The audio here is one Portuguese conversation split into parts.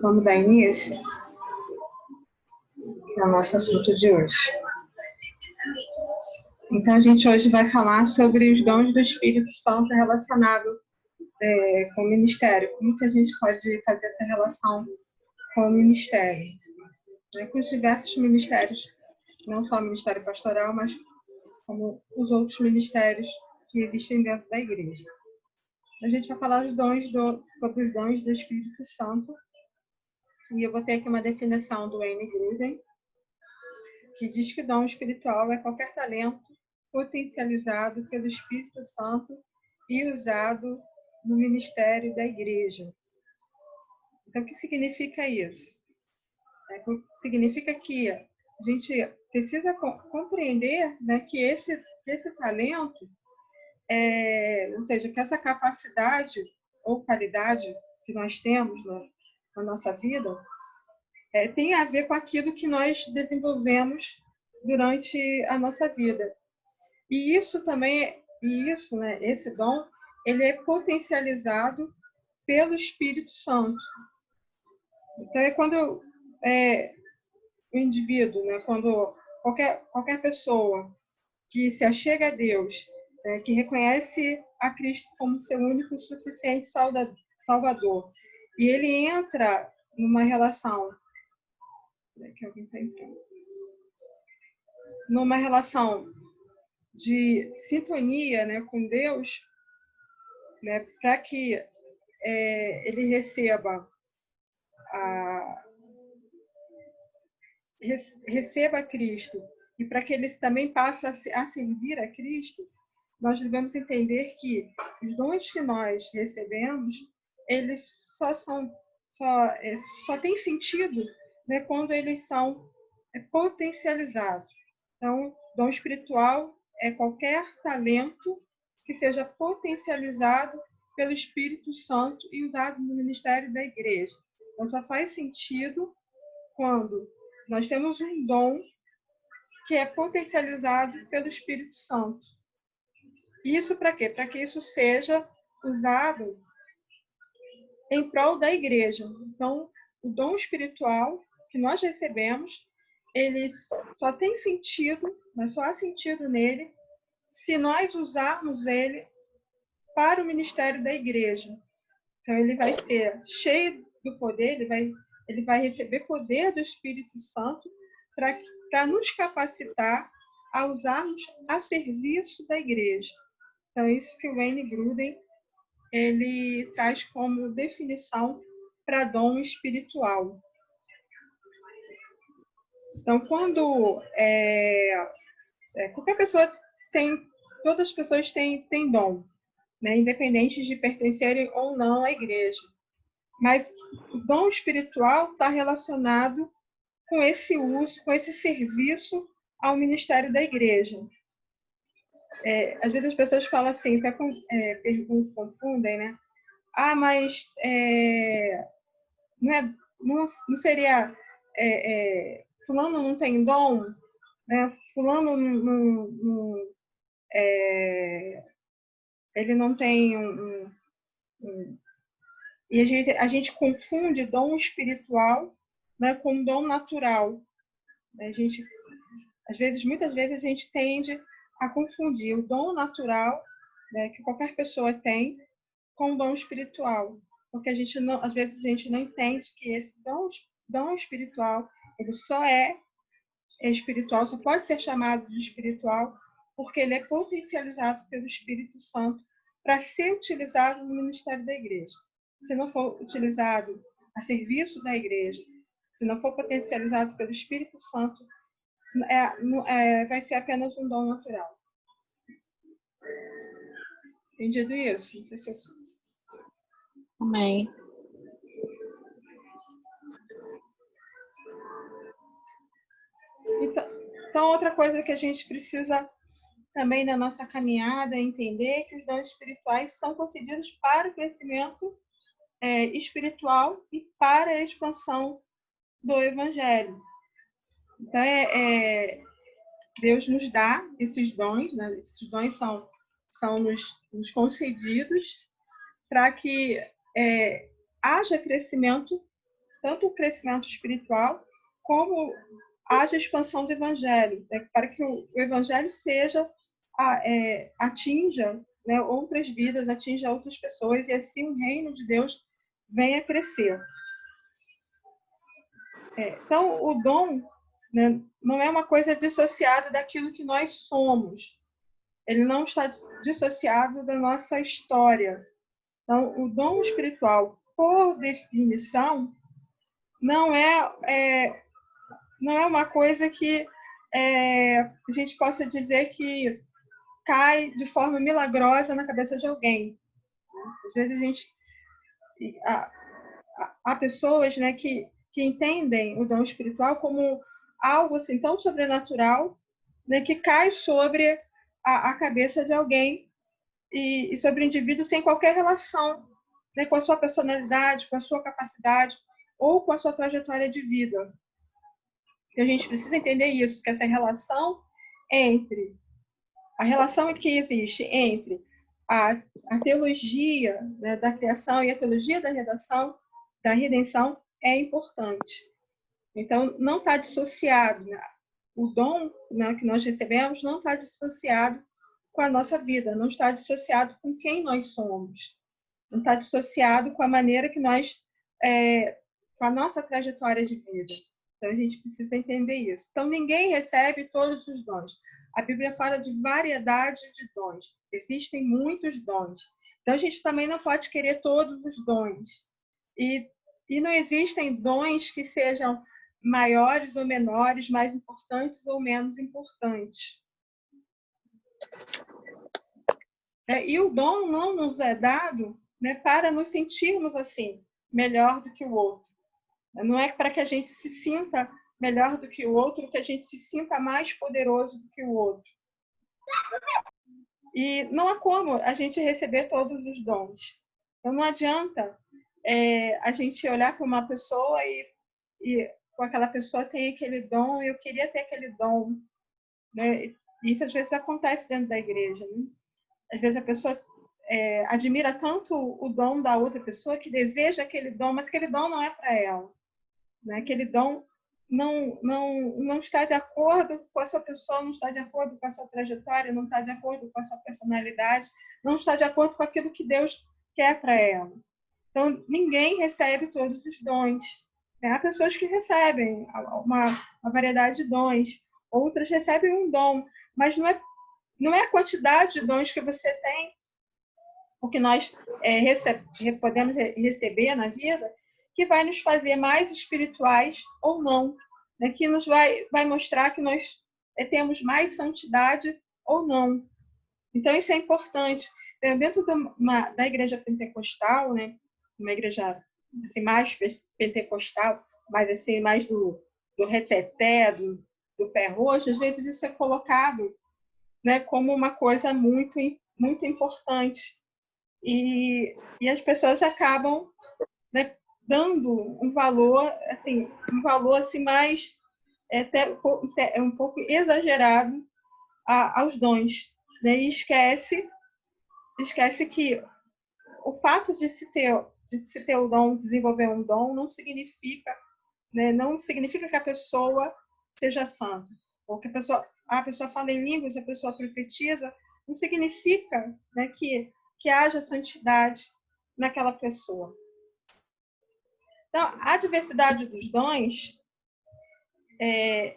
Vamos dar início ao nosso assunto de hoje. Então, a gente hoje vai falar sobre os dons do Espírito Santo relacionado com o ministério. Como que a gente pode fazer essa relação com o ministério? Com os diversos ministérios, não só o ministério pastoral, mas como os outros ministérios que existem dentro da igreja. A gente vai falar sobre os dons do Espírito Santo. E eu vou ter aqui uma definição do Wayne Grudem, que diz que dom espiritual é qualquer talento potencializado pelo Espírito Santo e usado no ministério da igreja. Então, o que significa isso? Significa que a gente precisa compreender, né, que esse talento, ou seja, que essa capacidade ou qualidade que nós temos na nossa vida, tem a ver com aquilo que nós desenvolvemos durante a nossa vida. E isso também, né, esse dom, ele é potencializado pelo Espírito Santo. Então, é quando o indivíduo, né, quando qualquer pessoa que se achega a Deus, que reconhece a Cristo como seu único e suficiente Salvador, e ele entra numa relação, numa relação de sintonia, né, com Deus, né, para que ele receba Cristo e para que ele também passe a servir a Cristo, nós devemos entender que os dons que nós recebemos, eles só têm sentido, né, quando eles são potencializados. Então, dom espiritual é qualquer talento que seja potencializado pelo Espírito Santo e usado no ministério da igreja. Então, só faz sentido quando nós temos um dom que é potencializado pelo Espírito Santo. Isso para quê? Para que isso seja usado em prol da igreja. Então, o dom espiritual que nós recebemos, ele só tem sentido, mas só há sentido nele, se nós usarmos ele para o ministério da igreja. Então, ele vai ser cheio do poder, ele vai receber poder do Espírito Santo para nos capacitar a usarmos a serviço da igreja. Então, isso que o Wayne Grudem ele traz como definição para dom espiritual. Então, quando qualquer pessoa todas as pessoas têm dom, né, independente de pertencerem ou não à igreja. Mas o dom espiritual está relacionado com esse uso, com esse serviço ao ministério da igreja. Às vezes as pessoas falam assim, até confundem, né? Mas não seria... fulano não tem dom, né? Fulano ele não tem E a gente confunde dom espiritual, né, com dom natural. Muitas vezes a gente tende a confundir o dom natural, né, que qualquer pessoa tem, com o dom espiritual. Porque às vezes a gente não entende que esse dom espiritual, ele só é espiritual, só pode ser chamado de espiritual, porque ele é potencializado pelo Espírito Santo para ser utilizado no ministério da igreja. Se não for utilizado a serviço da igreja, se não for potencializado pelo Espírito Santo, vai ser apenas um dom natural. Entendido isso? Não sei se Amém. Então, outra coisa que a gente precisa também na nossa caminhada é entender que os dons espirituais são concedidos para o crescimento espiritual e para a expansão do Evangelho. Então, Deus nos dá esses dons, né? Esses dons são nos concedidos para que haja crescimento, tanto o crescimento espiritual, como haja expansão do Evangelho, né? Para que o Evangelho atinja, né, outras vidas, atinja outras pessoas, e assim o reino de Deus venha crescer. Então, o dom, né, não é uma coisa dissociada daquilo que nós somos. Ele não está dissociado da nossa história. Então, o dom espiritual, por definição, não é uma coisa que a gente possa dizer que cai de forma milagrosa na cabeça de alguém. Às vezes há pessoas, né, que entendem o dom espiritual como algo assim tão sobrenatural, né, que cai sobre a cabeça de alguém e sobre o indivíduo sem qualquer relação, né, com a sua personalidade, com a sua capacidade ou com a sua trajetória de vida. E a gente precisa entender isso, que essa relação que existe entre a teologia, né, da criação e a teologia da redenção é importante. Então, não está dissociado, né? O dom, né, que nós recebemos não está dissociado com a nossa vida, não está dissociado com quem nós somos, não está dissociado com a maneira que nós, com a nossa trajetória de vida. Então, a gente precisa entender isso. Então, ninguém recebe todos os dons. A Bíblia fala de variedade de dons. Existem muitos dons. Então, a gente também não pode querer todos os dons. E não existem dons que sejam maiores ou menores, mais importantes ou menos importantes. E o dom não nos é dado, né, para nos sentirmos assim, melhor do que o outro. Não é para que a gente se sinta melhor do que o outro, que a gente se sinta mais poderoso do que o outro. E não há como a gente receber todos os dons. Então, não adianta a gente olhar para uma pessoa e com aquela pessoa tem aquele dom, eu queria ter aquele dom. Né? Isso às vezes acontece dentro da igreja. Né? Às vezes a pessoa admira tanto o dom da outra pessoa que deseja aquele dom, mas aquele dom não é para ela. Né? Aquele dom não está de acordo com a sua pessoa, não está de acordo com a sua trajetória, não está de acordo com a sua personalidade, não está de acordo com aquilo que Deus quer para ela. Então, ninguém recebe todos os dons. Né? Há pessoas que recebem uma variedade de dons, outras recebem um dom, mas não é a quantidade de dons que você tem, o que nós podemos receber na vida, que vai nos fazer mais espirituais ou não, né? Que nos vai mostrar que nós temos mais santidade ou não. Então, isso é importante. Dentro da igreja pentecostal, né? Uma igreja assim, mais pentecostal, mas assim, mais do reteté, do pé roxo, às vezes isso é colocado, né, como uma coisa muito, muito importante. E as pessoas acabam, né, dando um valor assim mais até um pouco exagerado aos dons, né? E esquece que o fato de se ter o dom, desenvolver um dom, não significa, né, que a pessoa seja santa, ou que a pessoa fala em línguas, a pessoa profetiza, não significa, né, que haja santidade naquela pessoa. Então, a diversidade dos dons,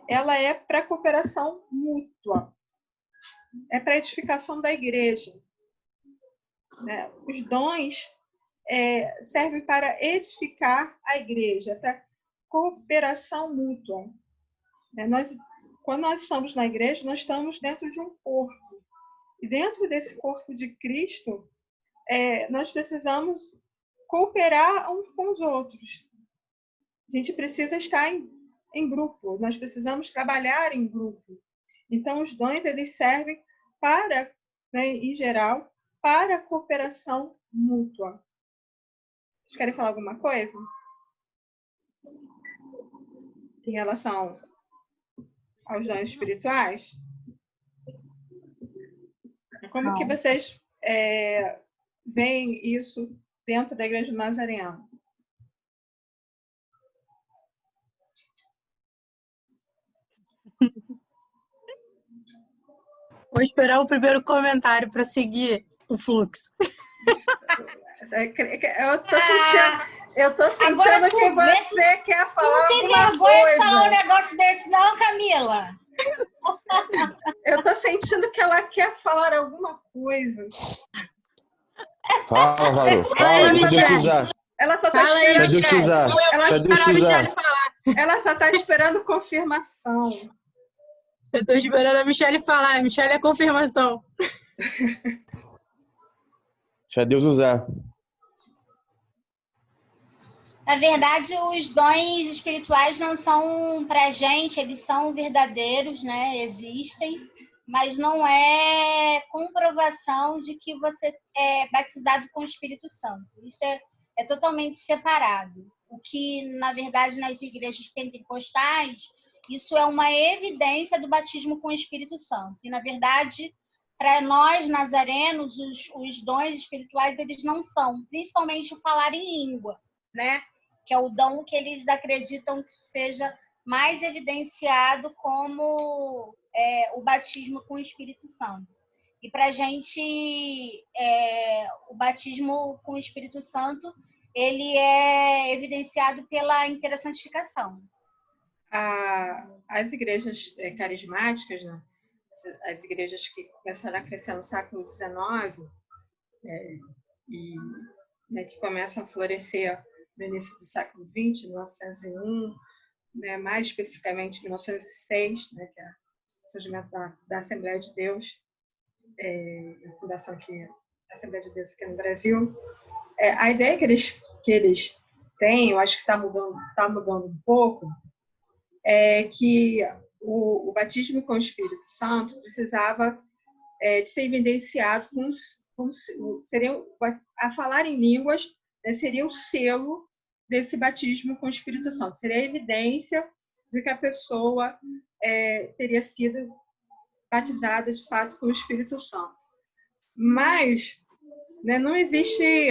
ela é para cooperação mútua, é para edificação da igreja. Né? Os dons servem para edificar a igreja, para cooperação mútua. Né? Quando nós estamos na igreja, nós estamos dentro de um corpo. E dentro desse corpo de Cristo, nós precisamos cooperar uns com os outros. A gente precisa estar em grupo, nós precisamos trabalhar em grupo. Então, os dons, eles servem para, né, em geral, para a cooperação mútua. Vocês querem falar alguma coisa em relação aos dons espirituais? Como que vocês veem isso dentro da Igreja Nazarena? Vou esperar o primeiro comentário para seguir o fluxo. Eu tô sentindo que você quer falar alguma coisa. Não tem vergonha de falar um negócio desse, não, Camila? Eu tô sentindo que ela quer falar alguma coisa. Fala, Varu. Fala, deixa Deus te usar. Ela só tá esperando. Deixa Deus te usar. Ela só tá esperando confirmação. Eu tô esperando a Michelle falar. A Michelle é a confirmação. Deixa Deus usar. Na verdade, os dons espirituais não são pra gente, eles são verdadeiros, né? Existem, mas não é comprovação de que você é batizado com o Espírito Santo. Isso é totalmente separado. O que, na verdade, nas igrejas pentecostais, isso é uma evidência do batismo com o Espírito Santo. E, na verdade, para nós, nazarenos, os dons espirituais, eles não são, principalmente o falar em língua, né? Que é o dom que eles acreditam que seja mais evidenciado como o batismo com o Espírito Santo. E para a gente, o batismo com o Espírito Santo, ele é evidenciado pela inteira-santificação. As igrejas carismáticas, né? As igrejas que começaram a crescer no século XIX e que começam a florescer no início do século XX, 1901, né, mais especificamente 1906, né, que é o surgimento da Assembleia de Deus, a fundação aqui, a Assembleia de Deus aqui no Brasil. A ideia que eles têm, eu acho que está mudando um pouco, é que o batismo com o Espírito Santo precisava de ser evidenciado seria a falar em línguas, né, seria o selo desse batismo com o Espírito Santo. Seria a evidência de que a pessoa teria sido batizada, de fato, com o Espírito Santo. Mas, né, não existe...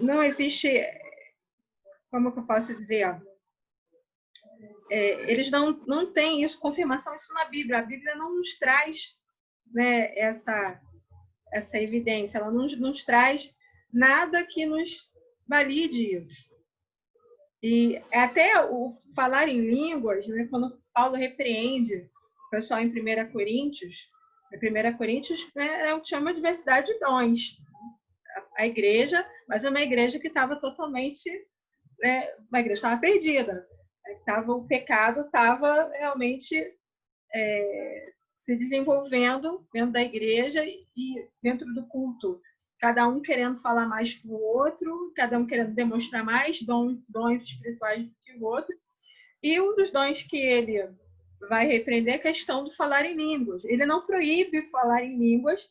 não existe... Como que eu posso dizer? Eles não têm isso, confirmação isso na Bíblia. A Bíblia não nos traz, né, essa evidência, ela não nos traz nada que nos valide isso. E até o falar em línguas, né, quando Paulo repreende o pessoal em 1 Coríntios, né, chama diversidade de dons. A igreja, mas é uma igreja que estava totalmente, né, uma igreja estava perdida. O pecado estava realmente se desenvolvendo dentro da igreja e dentro do culto. Cada um querendo falar mais que o outro, cada um querendo demonstrar mais dons espirituais do que o outro. E um dos dons que ele vai repreender é a questão do falar em línguas. Ele não proíbe falar em línguas,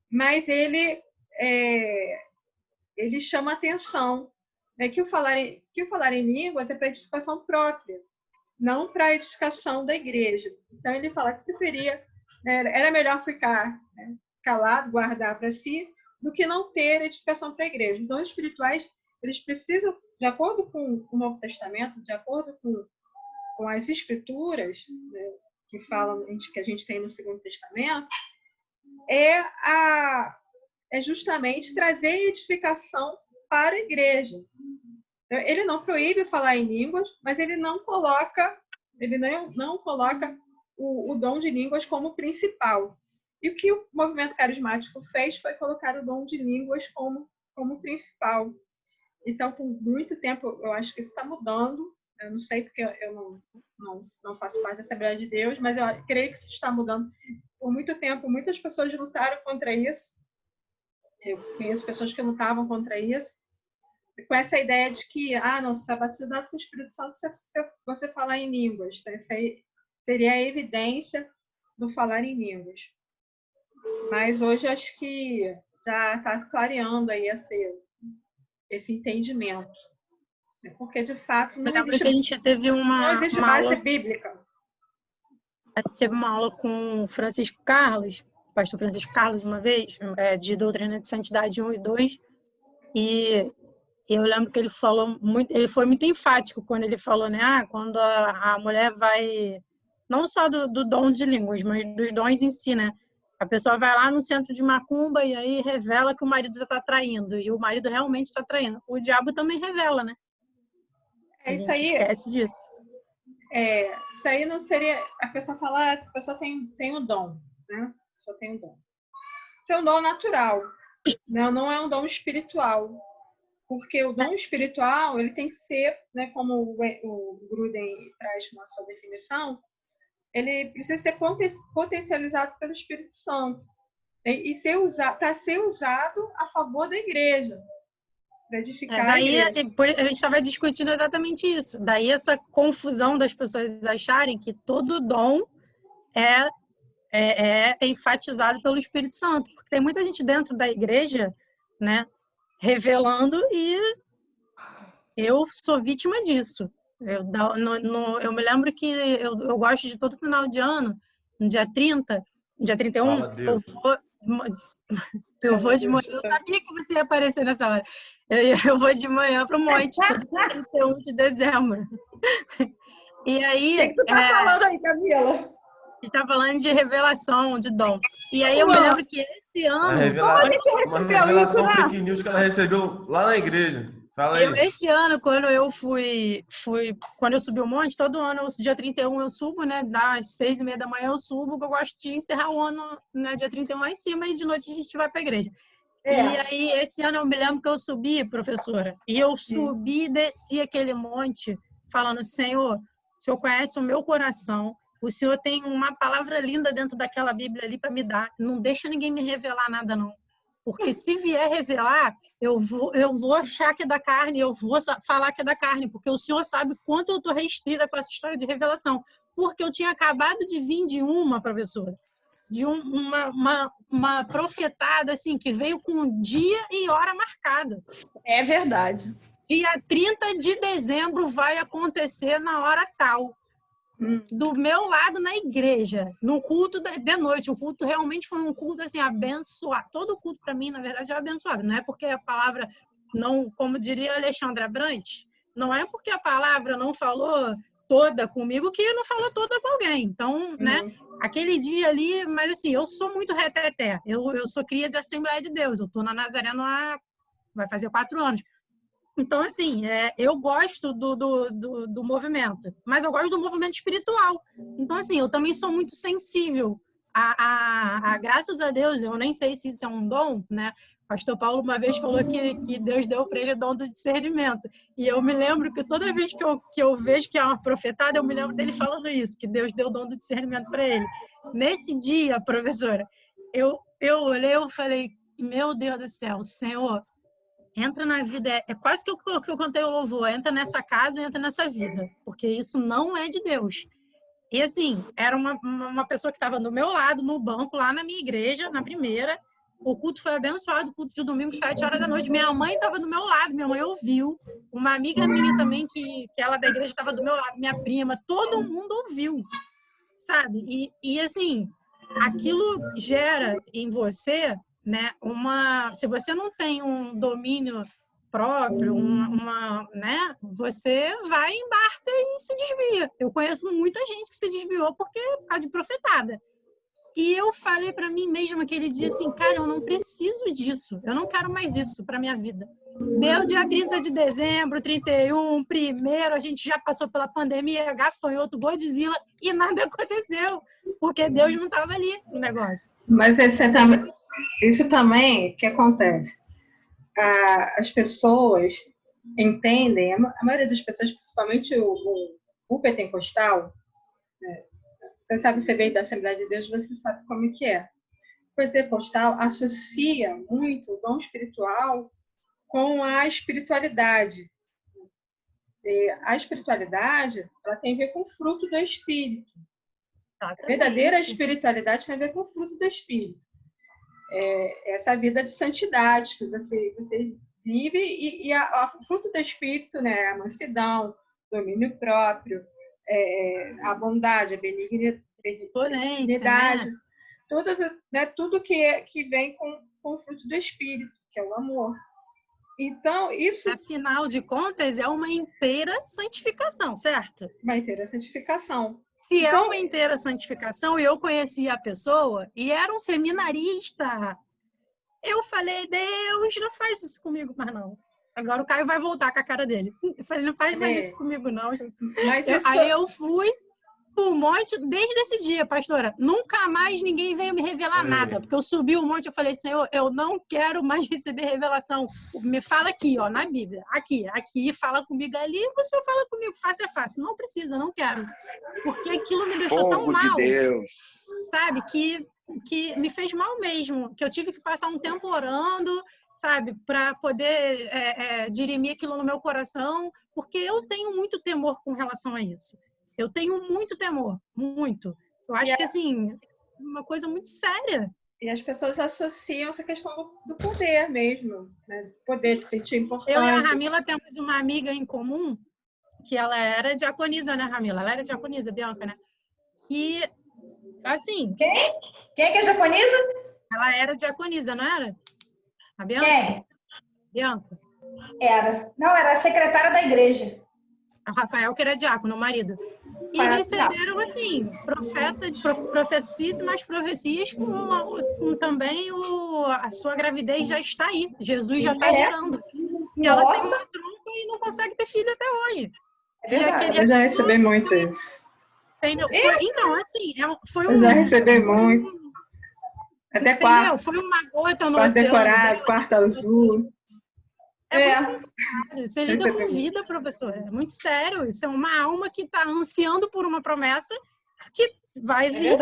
mas ele chama atenção, né, que o falar em línguas é para edificação própria, não para a edificação da igreja. Então, ele fala que preferia, era melhor ficar, né, calado, guardar para si, do que não ter edificação para a igreja. Então, os espirituais, eles precisam, de acordo com o Novo Testamento, de acordo com as escrituras, né, que falam, que a gente tem no Segundo Testamento, é justamente trazer edificação para a igreja. Ele não proíbe falar em línguas, mas ele não coloca o dom de línguas como principal. E o que o movimento carismático fez foi colocar o dom de línguas como principal. Então, por muito tempo, eu acho que isso está mudando. Eu não sei porque eu não faço parte da Assembleia de Deus, mas eu creio que isso está mudando. Por muito tempo, muitas pessoas lutaram contra isso. Eu conheço pessoas que lutavam contra isso, com essa ideia de que, não, se é batizado com o Espírito Santo, você falar em línguas. Tá? Isso aí seria a evidência do falar em línguas. Mas hoje acho que já está clareando aí esse entendimento. Porque, de fato, não existe que a gente teve base bíblica. tive uma aula com o Francisco Carlos, pastor Francisco Carlos, uma vez, de Doutrina de Santidade 1 e 2, e eu lembro que ele falou muito, ele foi muito enfático quando ele falou, né, quando a mulher vai, não só do dom de línguas, mas dos dons em si, né? A pessoa vai lá no centro de macumba e aí revela que o marido está traindo, e o marido realmente está traindo. O diabo também revela, né? Isso A gente aí, esquece disso. isso aí não seria. A pessoa fala, a pessoa tem o dom, né? A pessoa tem o dom. Isso é um dom natural, não é um dom espiritual. Porque o dom espiritual, ele tem que ser, né, como o Gruden traz na sua definição, ele precisa ser potencializado pelo Espírito Santo e para ser usado a favor da igreja, para edificar a Daí igreja. a gente estava discutindo exatamente isso. Daí essa confusão das pessoas acharem que todo dom é enfatizado pelo Espírito Santo. Porque tem muita gente dentro da igreja, né, revelando, e eu sou vítima disso. Eu me lembro que eu gosto de todo final de ano, no dia 30, no dia 31, Fala, Deus. eu vou de manhã. Eu sabia que você ia aparecer nessa hora. Eu vou de manhã para o monte, todo dia 31 de dezembro. E aí, O que tu tá falando aí, Camila? a gente está falando de revelação, de dom. E aí eu me lembro que esse ano... Uma revelação fake news que ela recebeu lá na igreja. Fala aí. Esse ano, quando eu quando eu subi o monte, todo ano, dia 31 eu subo, né? Das 6h30 da manhã eu subo, porque eu gosto de encerrar o ano, né, dia 31 lá em cima, e de noite a gente vai para a igreja. E aí, esse ano eu me lembro que eu subi, professora, e eu subi e desci aquele monte, falando, Senhor, o Senhor conhece o meu coração, o Senhor tem uma palavra linda dentro daquela Bíblia ali para me dar, não deixa ninguém me revelar nada, não. Porque se vier revelar, eu vou achar que é da carne, eu vou falar que é da carne, porque o Senhor sabe quanto eu estou restrita com essa história de revelação. Porque eu tinha acabado de vir de uma, professora, de uma profetada, assim, que veio com dia e hora marcada. É verdade. Dia 30 de dezembro vai acontecer na hora tal. Do meu lado na igreja, no culto de noite. O culto realmente foi um culto assim abençoado. Todo culto para mim, na verdade, é abençoado. Não é porque a palavra não, como diria Alexandra Brant, não é porque a palavra não falou toda comigo que não falou toda com alguém. Então, né? Aquele dia ali, mas assim, eu sou muito reteté. Eu sou cria de Assembleia de Deus. Eu tô na Nazareno vai fazer 4 anos. Então, assim, eu gosto do movimento, mas eu gosto do movimento espiritual. Então, assim, eu também sou muito sensível graças a Deus, eu nem sei se isso é um dom, né? O pastor Paulo uma vez falou que Deus deu para ele o dom do discernimento. E eu me lembro que toda vez que eu vejo que é uma profetada, eu me lembro dele falando isso, que Deus deu o dom do discernimento para ele. Nesse dia, professora, eu olhei e falei, meu Deus do céu, Senhor, entra na vida, é quase que eu cantei o louvor, entra nessa casa, entra nessa vida, porque isso não é de Deus. E assim, era uma pessoa que estava do meu lado, no banco, lá na minha igreja, na primeira. O culto foi abençoado, o culto de domingo, 7 horas da noite. Minha mãe estava do meu lado, minha mãe ouviu. Uma amiga minha também, que ela da igreja, estava do meu lado, minha prima, todo mundo ouviu, sabe? E assim, aquilo gera em você, né, se você não tem um domínio próprio, né, você vai, embarca e se desvia. Eu conheço muita gente que se desviou por causa de profetada. E eu falei para mim mesma aquele dia assim, cara, eu não preciso disso, eu não quero mais isso para minha vida. Deu dia 30 de dezembro, 31, primeiro, a gente já passou pela pandemia, gafanhoto, Godzilla, e nada aconteceu, porque Deus não estava ali no negócio. Mas isso também, o que acontece? As pessoas entendem, a maioria das pessoas, principalmente o pentecostal, né? Você sabe, você veio da Assembleia de Deus, você sabe como que é. O pentecostal associa muito o dom espiritual com a espiritualidade. E a espiritualidade, ela tem a ver com o fruto do Espírito. Exatamente. A verdadeira espiritualidade tem a ver com o fruto do Espírito. Essa vida de santidade que você vive e o fruto do Espírito, né? A mansidão, domínio próprio, a bondade, a benignidade, tudo que vem com o fruto do Espírito, que é o amor. Então, isso... Afinal de contas, é uma inteira santificação, certo? Uma inteira santificação. Se é uma inteira santificação, e eu conheci a pessoa, e era um seminarista, eu falei, Deus, não faz isso comigo mais não. Agora o Caio vai voltar com a cara dele. Eu falei, não faz mais isso comigo não. Aí eu fui um monte, desde esse dia, pastora, nunca mais ninguém veio me revelar nada, porque eu subi um monte, eu falei, Senhor, eu não quero mais receber revelação, me fala aqui, ó, na Bíblia, aqui, fala comigo ali, o Senhor fala comigo, face a face, não precisa, não quero, porque aquilo me deixou tão mal, de Deus. Sabe, que me fez mal mesmo, que eu tive que passar um tempo orando, sabe, para poder dirimir aquilo no meu coração, porque eu tenho muito temor com relação a isso. Eu tenho muito temor, muito. Eu acho que, assim, uma coisa muito séria. E as pessoas associam essa questão do poder mesmo, né? Poder de sentir importante. Eu e a Ramila temos uma amiga em comum, que ela era diaconisa, né, Ramila? Ela era diaconisa, Bianca, né? Que, assim... Quem? Quem que é diaconisa? Ela era diaconisa, não era? A Bianca? Quem? Bianca. Era. Não, era a secretária da igreja. O Rafael, que era diácono, o marido. E receberam, assim, profetíssimas profecias com também a sua gravidez já está aí. Jesus já está gerando. E ela tem uma trompa e não consegue ter filho até hoje. Eu já recebi muito isso. Então, assim, foi um... Eu já recebi muito. Até quarto. Foi uma gota no quarto oceano. Decorado, quarto azul. Você lida com vida, professor. É muito sério. Isso é uma alma que está ansiando por uma promessa que vai vir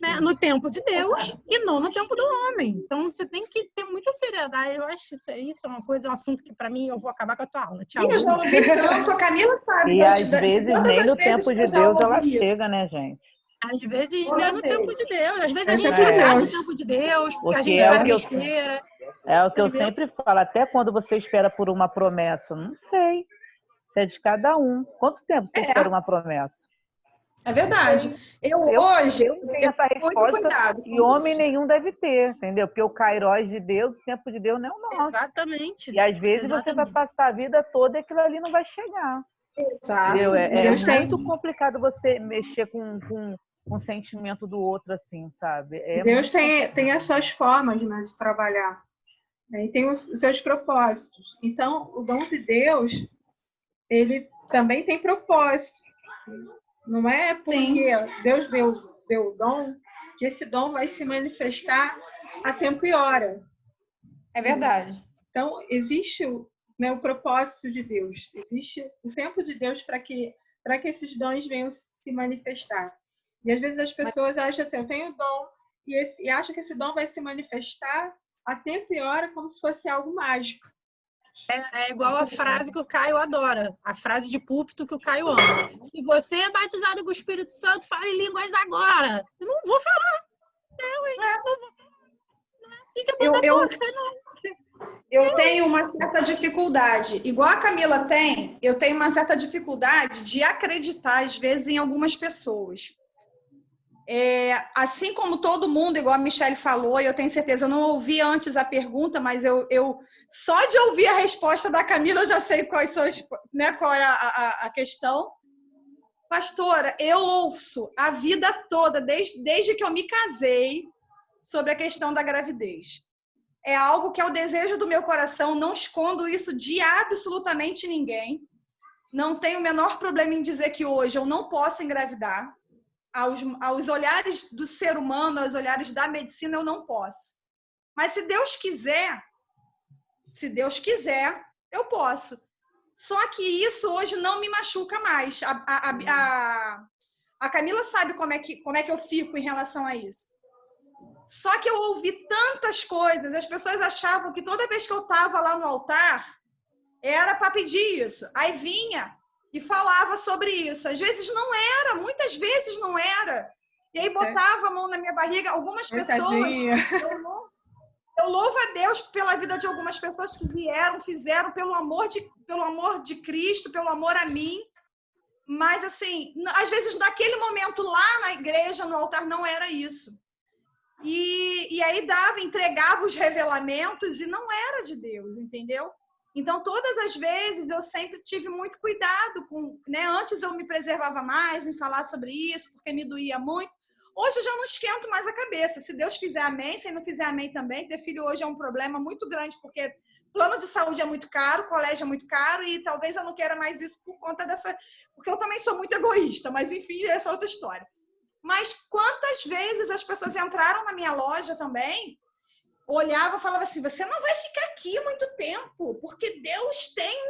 né, no tempo de Deus e não no tempo do homem. Então, você tem que ter muita seriedade. Eu acho isso é uma coisa, um assunto que, para mim, eu vou acabar com a tua aula. Tchau. Eu já ouvi tanto, a Camila sabe. E às vezes nem no tempo de Deus ela chega, né, gente? Às vezes nem no tempo de Deus. Às vezes a gente atrasa o tempo de Deus, porque a gente faz besteira. É o que eu sempre falo, até quando você espera por uma promessa? Não sei. Isso é de cada um. Quanto tempo você espera uma promessa? É verdade. Eu hoje não tenho essa resposta e homem nenhum deve ter, entendeu? Porque o kairós de Deus, o tempo de Deus não é o nosso. Exatamente. E às vezes você vai passar a vida toda e aquilo ali não vai chegar. Exato. É muito complicado você mexer com o sentimento do outro assim, sabe? Deus tem as suas formas, né, de trabalhar. E tem os seus propósitos. Então, o dom de Deus, ele também tem propósito. Não é porque Deus deu o dom que esse dom vai se manifestar a tempo e hora. É verdade. Então, existe o propósito de Deus. Existe o tempo de Deus para que esses dons venham se manifestar. E às vezes as pessoas acham assim, eu tenho dom, e acham que esse dom vai se manifestar a tempo e hora como se fosse algo mágico. É igual a frase que o Caio adora, a frase de púlpito que o Caio ama. Se você é batizado com o Espírito Santo, fala em línguas agora. Eu não vou falar. Não é assim que eu tenho uma certa dificuldade, igual a Camila tem, eu tenho uma certa dificuldade de acreditar, às vezes, em algumas pessoas. Assim como todo mundo, igual a Michelle falou, e eu tenho certeza, eu não ouvi antes a pergunta, mas eu só de ouvir a resposta da Camila, eu já sei qual é a questão. Pastora, eu ouço a vida toda, desde que eu me casei, sobre a questão da gravidez. É algo que é o desejo do meu coração, não escondo isso de absolutamente ninguém. Não tenho o menor problema em dizer que hoje eu não posso engravidar. Aos olhares do ser humano, aos olhares da medicina, eu não posso. Mas se Deus quiser, eu posso. Só que isso hoje não me machuca mais. A Camila sabe como é que eu fico em relação a isso. Só que eu ouvi tantas coisas, as pessoas achavam que toda vez que eu estava lá no altar, era para pedir isso. Aí vinha e falava sobre isso. Às vezes não era, muitas vezes não era. E aí botava a mão na minha barriga. Algumas pessoas... Eu louvo a Deus pela vida de algumas pessoas que fizeram pelo amor de Cristo, pelo amor a mim. Mas, assim, às vezes, naquele momento lá na igreja, no altar, não era isso. E aí entregava os revelamentos e não era de Deus, entendeu? Então, todas as vezes, eu sempre tive muito cuidado com, né? Antes eu me preservava mais em falar sobre isso, porque me doía muito. Hoje eu já não esquento mais a cabeça. Se Deus fizer amém, se não fizer amém também. Ter filho hoje é um problema muito grande, porque plano de saúde é muito caro, colégio é muito caro, e talvez eu não queira mais isso por conta dessa... Porque eu também sou muito egoísta, mas enfim, essa é outra história. Mas quantas vezes as pessoas entraram na minha loja também, olhavam e falavam assim, você não vai ficar aqui muito tempo, porque Deus tem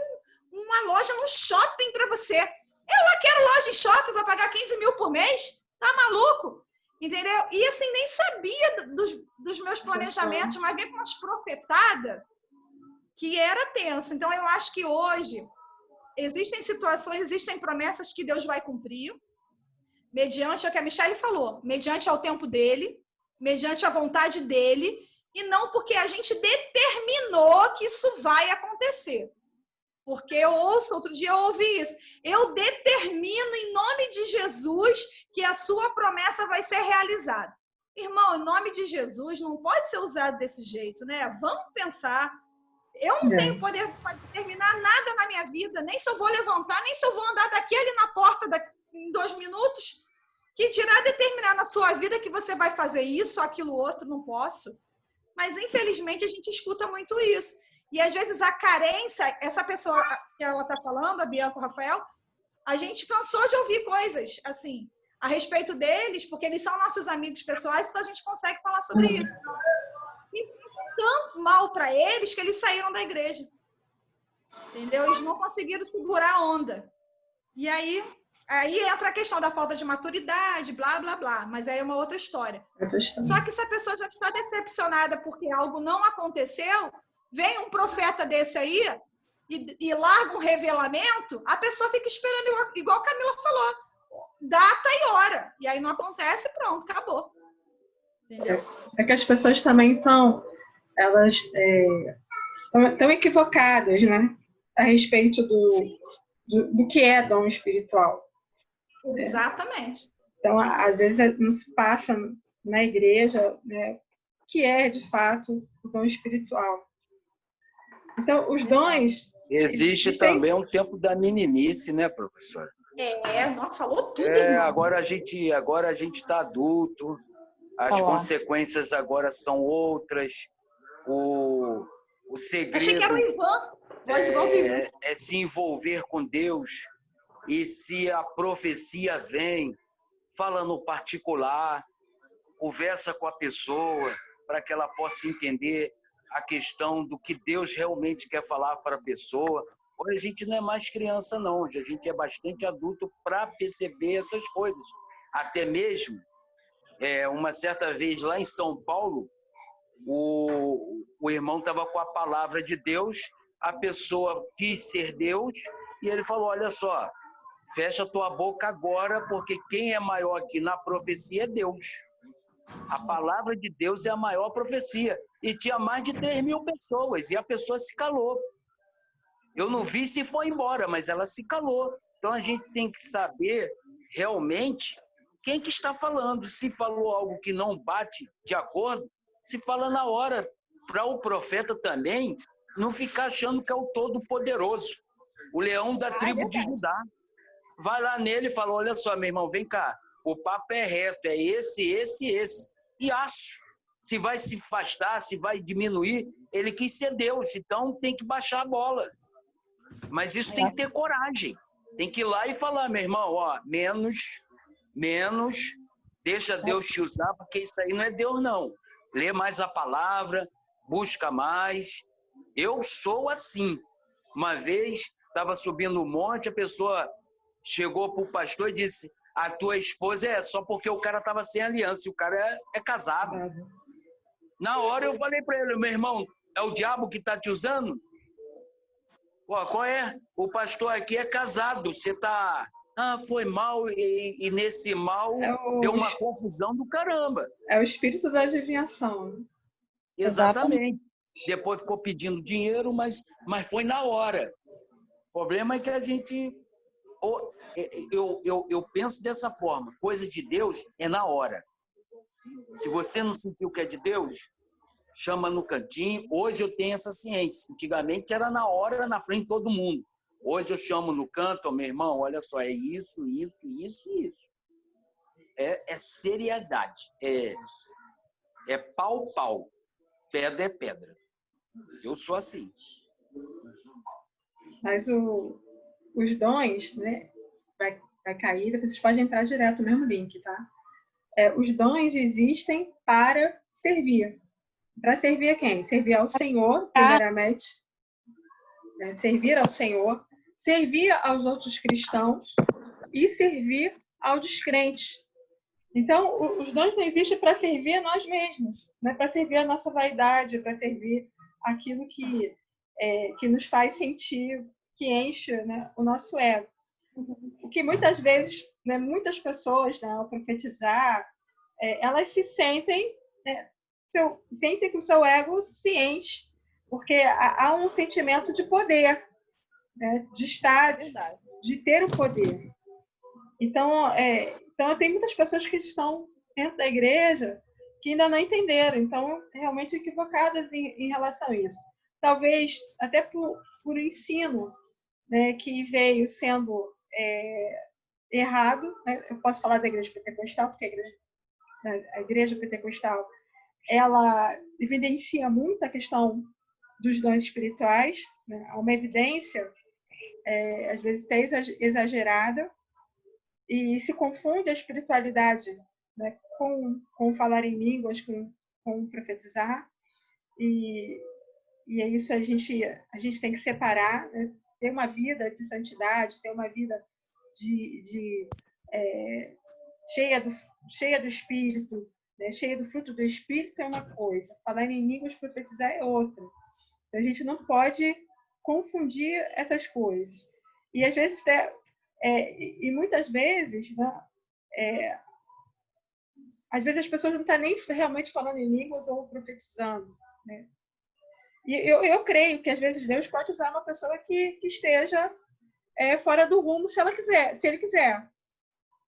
uma loja no shopping para você. Eu lá quero loja em shopping para pagar 15 mil por mês? Tá maluco? Entendeu? E assim, nem sabia dos meus planejamentos, mas vinha com umas profetadas que era tenso. Então, eu acho que hoje existem situações, existem promessas que Deus vai cumprir, mediante o que a Michelle falou, mediante ao tempo dele, mediante a vontade dele, e não porque a gente determinou que isso vai acontecer. Porque eu ouço, outro dia eu ouvi isso, eu determino em nome de Jesus que a sua promessa vai ser realizada. Irmão, em nome de Jesus não pode ser usado desse jeito, né? Vamos pensar. Eu não tenho poder para determinar nada na minha vida, nem se eu vou levantar, nem se eu vou andar daqui ali na porta em 2 minutos, que dirá determinar na sua vida que você vai fazer isso, aquilo, outro, não posso. Mas, infelizmente, a gente escuta muito isso. E, às vezes, a carência, essa pessoa que ela está falando, a Bianca, o Rafael, a gente cansou de ouvir coisas, assim, a respeito deles, porque eles são nossos amigos pessoais, então a gente consegue falar sobre isso. E tão mal para eles que eles saíram da igreja. Entendeu? Eles não conseguiram segurar a onda. E aí entra a questão da falta de maturidade, blá, blá, blá. Mas aí é uma outra história. Só que se a pessoa já está decepcionada porque algo não aconteceu, vem um profeta desse aí e larga um revelamento, a pessoa fica esperando, igual a Camila falou, data e hora. E aí não acontece, pronto, acabou. Entendeu? É que as pessoas também estão equivocadas, né? A respeito do que é dom espiritual. Exatamente. Então, às vezes, não se passa na igreja, né, o que é, de fato, o dom espiritual. Então, os dons... Existe também um tempo da meninice, né, professora? Não falou tudo. Agora a gente está adulto, as consequências agora são outras. O segredo achei que era o Ivan. É se envolver com Deus. E se a profecia vem, fala no particular, conversa com a pessoa para que ela possa entender a questão do que Deus realmente quer falar para a pessoa. Hoje a gente não é mais criança, não. Hoje a gente é bastante adulto para perceber essas coisas. Até mesmo, uma certa vez lá em São Paulo, o irmão estava com a palavra de Deus, a pessoa quis ser Deus, e ele falou, olha só, fecha tua boca agora, porque quem é maior aqui na profecia é Deus. A palavra de Deus é a maior profecia. E tinha mais de 3.000 pessoas, e a pessoa se calou. Eu não vi se foi embora, mas ela se calou. Então a gente tem que saber realmente quem que está falando. Se falou algo que não bate de acordo, se fala na hora, para o profeta também não ficar achando que é o Todo-Poderoso, o leão da tribo de Judá. Vai lá nele e fala, olha só, meu irmão, vem cá, o papo é reto, é esse. E acho, se vai se afastar, se vai diminuir, ele quis ser Deus, então tem que baixar a bola. Mas isso tem que ter coragem. Tem que ir lá e falar, meu irmão, ó, menos, deixa Deus te usar, porque isso aí não é Deus, não. Lê mais a palavra, busca mais. Eu sou assim. Uma vez, estava subindo um monte, a pessoa chegou para o pastor e disse, a tua esposa é só porque o cara estava sem aliança, e o cara é casado. Na hora eu falei para ele, meu irmão, é o diabo que está te usando? Pô, qual é? O pastor aqui é casado, você está... foi mal, e nesse mal deu uma confusão do caramba. É o espírito da adivinhação. Exatamente. Depois ficou pedindo dinheiro, mas foi na hora. O problema é que a gente Eu penso dessa forma. Coisa de Deus é na hora. Se você não sentiu que é de Deus, chama no cantinho. Hoje eu tenho essa ciência. Antigamente era na hora, na frente de todo mundo. Hoje eu chamo no canto, meu irmão, olha só, é isso, isso, isso e isso. É seriedade. É pau. Pedra é pedra. Eu sou assim. Mas os dons, né? Vai cair, depois vocês podem entrar direto no mesmo link, tá? Os dons existem para servir. Para servir a quem? Servir ao Senhor, primeiramente. Servir ao Senhor, servir aos outros cristãos e servir aos descrentes. Então, os dons não existem para servir a nós mesmos, né? Para servir a nossa vaidade, para servir aquilo que nos faz sentir, que enche, né, o nosso ego. O que muitas vezes, né, muitas pessoas, né, ao profetizar, elas se sentem, sentem que o seu ego se enche, porque há um sentimento de poder, né, de estar, de ter o poder. Então, tem muitas pessoas que estão dentro da igreja que ainda não entenderam, então, realmente equivocadas em relação a isso. Talvez até por ensino, né, que veio sendo errado, né? Eu posso falar da igreja pentecostal, porque a igreja pentecostal ela evidencia muito a questão dos dons espirituais, né? Há uma evidência, às vezes até exagerada, e se confunde a espiritualidade, né, com falar em línguas, com profetizar, e é isso a gente tem que separar, né? Ter uma vida de santidade, ter uma vida cheia do Espírito, né? Cheia do fruto do Espírito é uma coisa, falar em línguas, profetizar é outra. Então, a gente não pode confundir essas coisas. E às vezes, e muitas vezes, né, às vezes as pessoas não estão nem realmente falando em línguas ou profetizando, né? E eu creio que às vezes Deus pode usar uma pessoa que esteja fora do rumo, se ele quiser.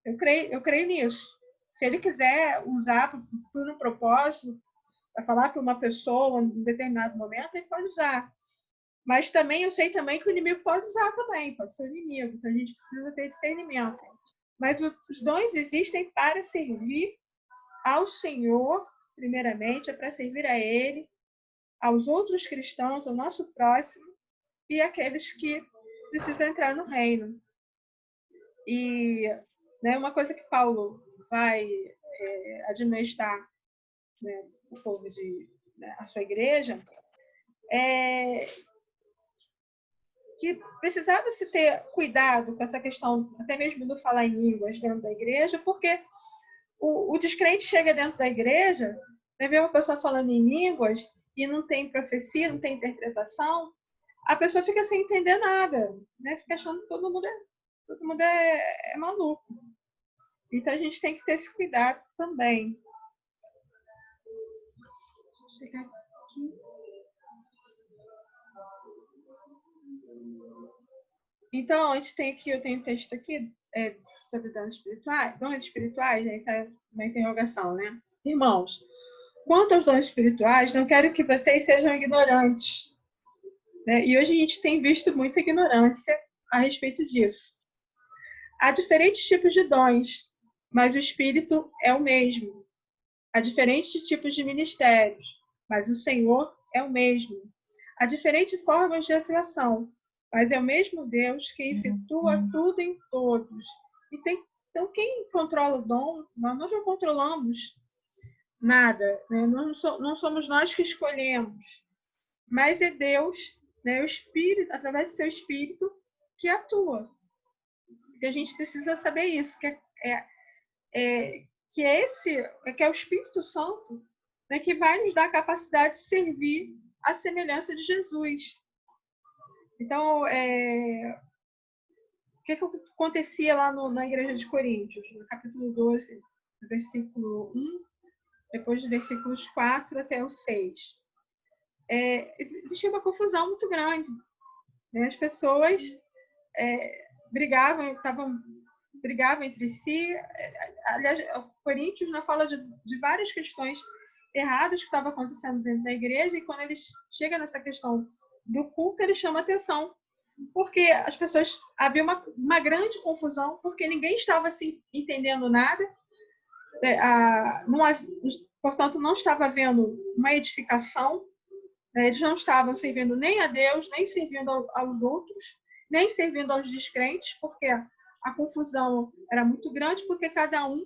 Eu creio nisso. Se ele quiser usar por um propósito, para falar para uma pessoa em determinado momento, ele pode usar. Mas também eu sei também que o inimigo pode usar também, pode ser o inimigo. Então a gente precisa ter discernimento. Mas os dons existem para servir ao Senhor, primeiramente, para servir a Ele, aos outros cristãos, ao nosso próximo e àqueles que precisam entrar no reino. E, né, uma coisa que Paulo vai admoestar, né, o povo a sua igreja, é que precisava se ter cuidado com essa questão, até mesmo do falar em línguas dentro da igreja, porque o descrente chega dentro da igreja, né, vê uma pessoa falando em línguas e não tem profecia, não tem interpretação, a pessoa fica sem entender nada, né? Fica achando que todo mundo é maluco. Então a gente tem que ter esse cuidado também. Deixa eu chegar aqui. Então, eu tenho um texto aqui sobre dons espirituais, aí está uma interrogação, né? Irmãos, quanto aos dons espirituais, não quero que vocês sejam ignorantes, né? E hoje a gente tem visto muita ignorância a respeito disso. Há diferentes tipos de dons, mas o Espírito é o mesmo. Há diferentes tipos de ministérios, mas o Senhor é o mesmo. Há diferentes formas de atuação, mas é o mesmo Deus que efetua tudo em todos. Então, quem controla o dom, nós não controlamos nada, né? Não somos nós que escolhemos, mas é Deus, né? O Espírito, através do seu Espírito, que atua. E a gente precisa saber isso, que é o Espírito Santo, né, que vai nos dar a capacidade de servir à semelhança de Jesus. Então, o que acontecia lá na igreja de Coríntios, no capítulo 12, versículo 1, depois dos versículos 4 até o 6. Existia uma confusão muito grande, né? As pessoas brigavam entre si. Aliás, Coríntios, né, fala de várias questões erradas que estavam acontecendo dentro da igreja, e quando ele chega nessa questão do culto, ele chama atenção, porque as pessoas, havia uma grande confusão, porque ninguém estava assim, entendendo nada, portanto, não estava havendo uma edificação, eles não estavam servindo nem a Deus, nem servindo aos outros, nem servindo aos descrentes, porque a confusão era muito grande, porque cada um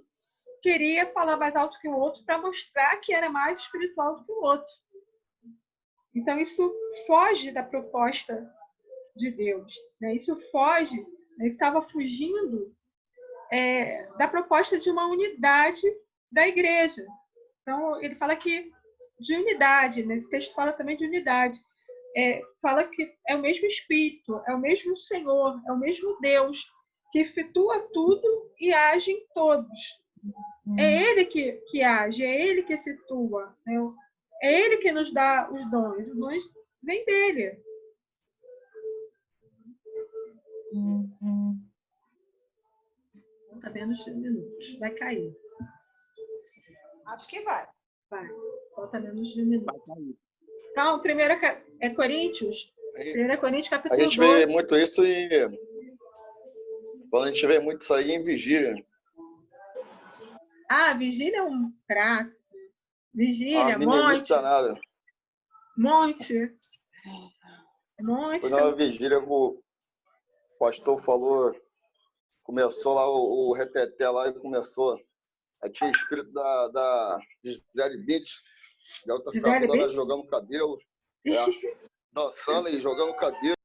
queria falar mais alto que o outro para mostrar que era mais espiritual do que o outro. Então, isso foge da proposta de Deus. Né? Isso foge, né? Estava fugindo da proposta de uma unidade da igreja. Então, ele fala que de unidade, né? Esse texto fala também de unidade. Fala que é o mesmo Espírito, é o mesmo Senhor, é o mesmo Deus que efetua tudo e age em todos. É Ele que age, é Ele que efetua, né? É Ele que nos dá os dons vêm dele. Falta menos de minutos, vai cair. Acho que vai. Vai, falta menos de minutos. Então, primeiro é Coríntios, 1 Coríntios capítulo 12. A gente vê muito isso quando a gente vê muito isso aí em vigília. Vigília é um prato. Vigília, monte. Foi na vigília que o pastor falou, começou lá o reteté lá e começou. Aí tinha o espírito da Gisele Bündchen. Ela estava jogando cabelo, dançando e jogando cabelo.